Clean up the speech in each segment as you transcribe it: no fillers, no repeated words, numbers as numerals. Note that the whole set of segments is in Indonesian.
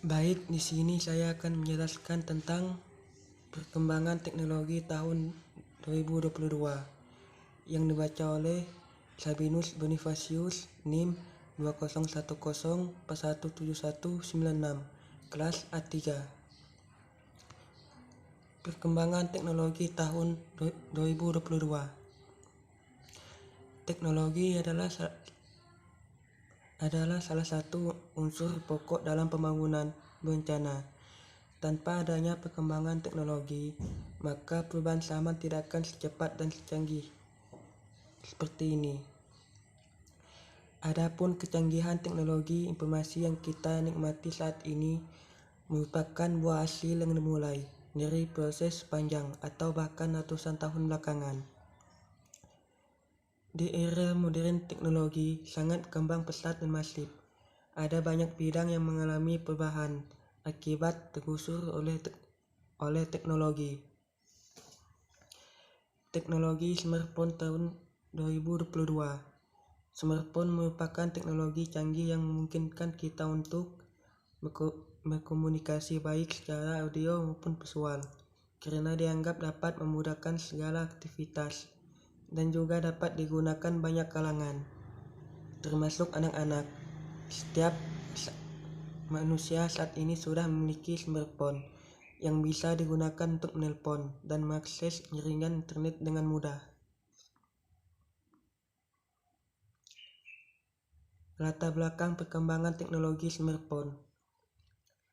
Baik, di sini saya akan menjelaskan tentang perkembangan teknologi tahun 2022 yang dibaca oleh Sabinus Bonifacius, NIM 2010417196, kelas A3. Perkembangan teknologi tahun 2022. Teknologi adalah salah satu unsur pokok dalam pembangunan berencana. Tanpa adanya perkembangan teknologi, maka perubahan zaman tidak akan secepat dan secanggih seperti ini. Adapun kecanggihan teknologi informasi yang kita nikmati saat ini merupakan buah hasil yang dimulai dari proses panjang atau bahkan ratusan tahun belakangan. Di era modern, teknologi sangat kembang pesat dan masif. Ada banyak bidang yang mengalami perubahan akibat tergusur oleh teknologi. Teknologi smartphone tahun 2022. Smartphone merupakan teknologi canggih yang memungkinkan kita untuk berkomunikasi baik secara audio maupun visual, karena dianggap dapat memudahkan segala aktivitas dan juga dapat digunakan banyak kalangan, termasuk anak-anak. Setiap manusia saat ini sudah memiliki smartphone yang bisa digunakan untuk menelpon dan mengakses jaringan internet dengan mudah. Latar belakang perkembangan teknologi smartphone.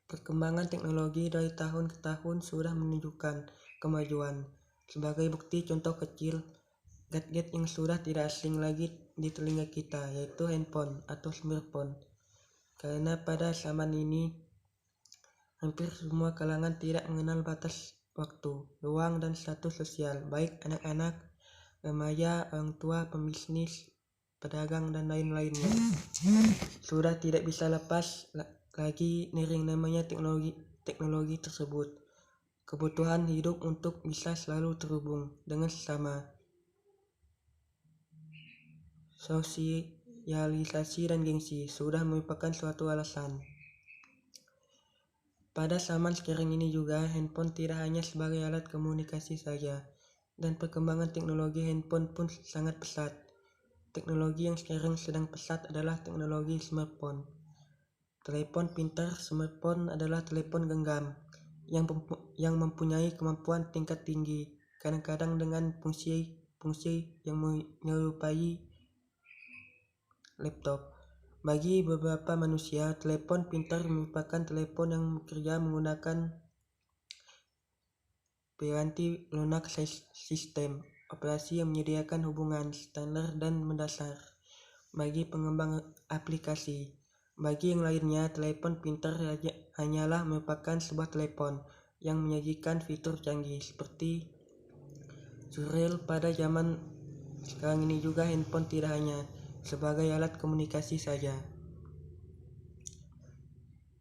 Perkembangan teknologi dari tahun ke tahun sudah menunjukkan kemajuan. Sebagai bukti contoh kecil, gadget yang sudah tidak asing lagi di telinga kita, yaitu handphone atau smartphone. Karena pada zaman ini, hampir semua kalangan tidak mengenal batas waktu, ruang, dan status sosial, baik anak-anak, remaja, orang tua, pembisnis, pedagang, dan lain-lainnya. Sudah tidak bisa lepas lagi dari namanya teknologi tersebut. Kebutuhan hidup untuk bisa selalu terhubung dengan sesama. Sosialisasi dan gengsi sudah merupakan suatu alasan. Pada zaman sekarang ini juga, handphone tidak hanya sebagai alat komunikasi saja, dan perkembangan teknologi handphone pun sangat pesat. Teknologi yang sekarang sedang pesat adalah teknologi smartphone. Telepon pintar smartphone adalah telepon genggam yang mempunyai kemampuan tingkat tinggi, kadang-kadang dengan fungsi yang menyerupai laptop. Bagi beberapa manusia, telepon pintar merupakan telepon yang bekerja menggunakan piranti lunak sistem operasi yang menyediakan hubungan standar dan mendasar bagi pengembang aplikasi. Bagi yang lainnya, telepon pintar hanyalah merupakan sebuah telepon yang menyajikan fitur canggih seperti surreal. Pada zaman sekarang ini juga, handphone tidak hanya sebagai alat komunikasi saja.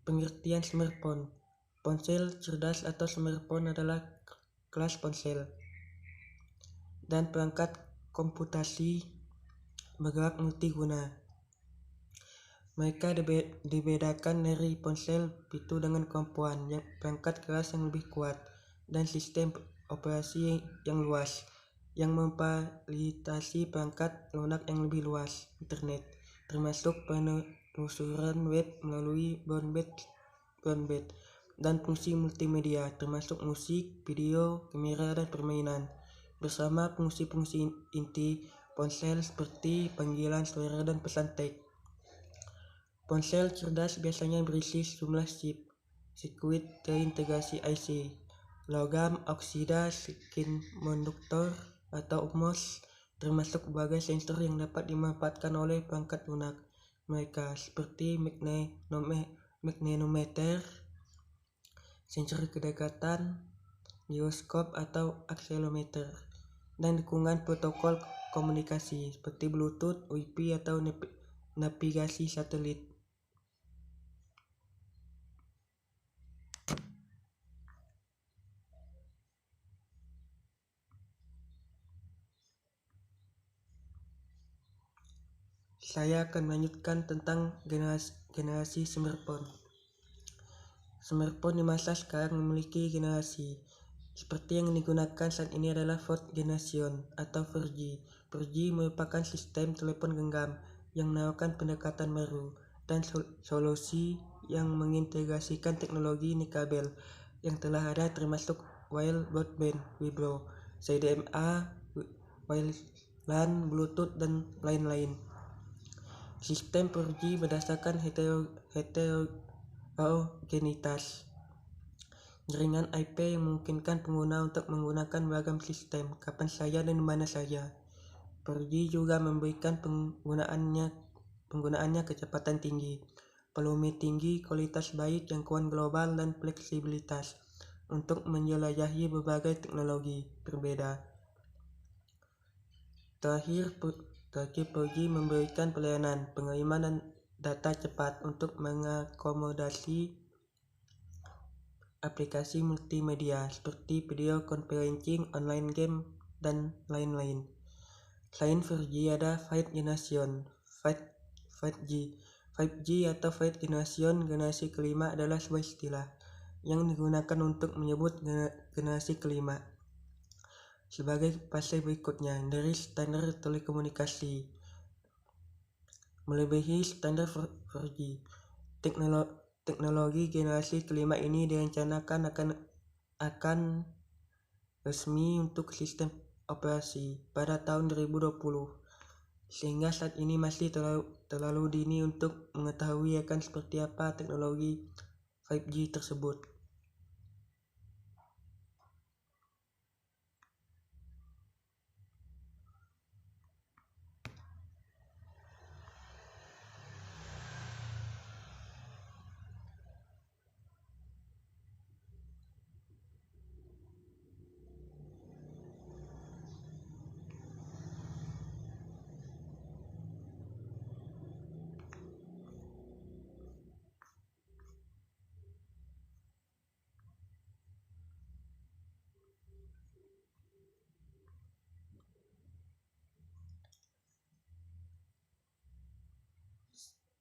Pengertian smartphone. Ponsel cerdas atau smartphone adalah kelas ponsel dan perangkat komputasi bergerak multiguna. Mereka dibedakan dari ponsel itu dengan kemampuan perangkat keras yang lebih kuat dan sistem operasi yang luas, yang memfasilitasi perangkat lunak yang lebih luas internet, termasuk penelusuran web melalui broadband dan fungsi multimedia, termasuk musik, video, kamera, dan permainan, bersama fungsi-fungsi inti ponsel seperti panggilan suara dan pesan teks. Ponsel cerdas biasanya berisi sejumlah chip, sirkuit terintegrasi IC, logam oksida, semiconductor atau MOS, termasuk berbagai sensor yang dapat dimanfaatkan oleh perangkat lunak mereka seperti magnetometer, sensor kedekatan, giroskop atau akselerometer, dan dukungan protokol komunikasi seperti Bluetooth, Wi-Fi atau navigasi satelit. Saya akan melanjutkan tentang generasi smartphone. Smartphone di masa sekarang memiliki generasi. Seperti yang digunakan saat ini adalah fourth generation atau 4G. 4G merupakan sistem telepon genggam yang menawarkan pendekatan baru dan solusi yang mengintegrasikan teknologi nikabel yang telah ada termasuk wireless broadband, WiBro, CDMA, WLAN, Bluetooth, dan lain-lain. Sistem 4G berdasarkan heterogenitas jaringan IP yang memungkinkan pengguna untuk menggunakan beragam sistem kapan saja dan di mana saja. 4G juga memberikan penggunaannya kecepatan tinggi, volume tinggi, kualitas baik, jangkauan global, dan fleksibilitas untuk menjelajahi berbagai teknologi berbeda. Terakhir 4G memberikan pelayanan pengiriman dan data cepat untuk mengakomodasi aplikasi multimedia seperti video conferencing, online game, dan lain-lain. Selain 4G ada 5th generation, 5G. 5G atau 5th generation, generasi kelima, adalah sebuah istilah yang digunakan untuk menyebut generasi kelima sebagai fase berikutnya dari standar telekomunikasi, melebihi standar 4G. Teknologi generasi kelima ini direncanakan akan resmi untuk sistem operasi pada tahun 2020, sehingga saat ini masih terlalu dini untuk mengetahui akan seperti apa teknologi 5G tersebut.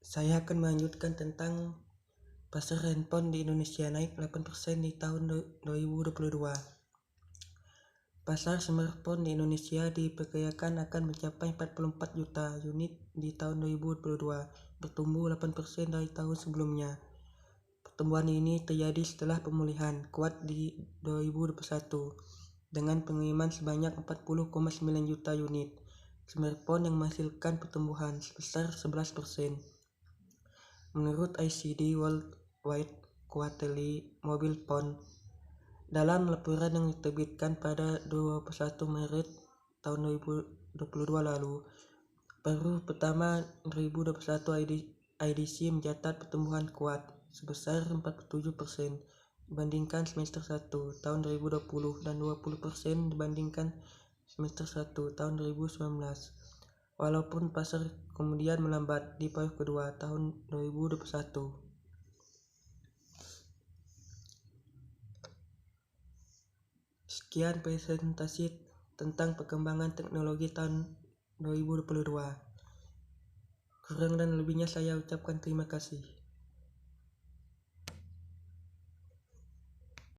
Saya akan melanjutkan tentang pasar handphone di Indonesia naik 8% di tahun 2022. Pasar smartphone di Indonesia diperkirakan akan mencapai 44 juta unit di tahun 2022, bertumbuh 8% dari tahun sebelumnya. Pertumbuhan ini terjadi setelah pemulihan kuat di 2021 dengan pengiriman sebanyak 40,9 juta unit smartphone yang menghasilkan pertumbuhan sebesar 11%. Menurut ICD Worldwide Quarterly Mobile Phone, dalam laporan yang diterbitkan pada 21 Maret tahun 2022 lalu, paruh pertama 2021 IDC mencatat pertumbuhan kuat sebesar 47% dibandingkan semester 1 tahun 2020 dan 20% dibandingkan semester 1 tahun 2019. Walaupun pasar kemudian melambat di paruh kedua tahun 2021. Sekian presentasi tentang perkembangan teknologi tahun 2022. Kurang dan lebihnya saya ucapkan terima kasih.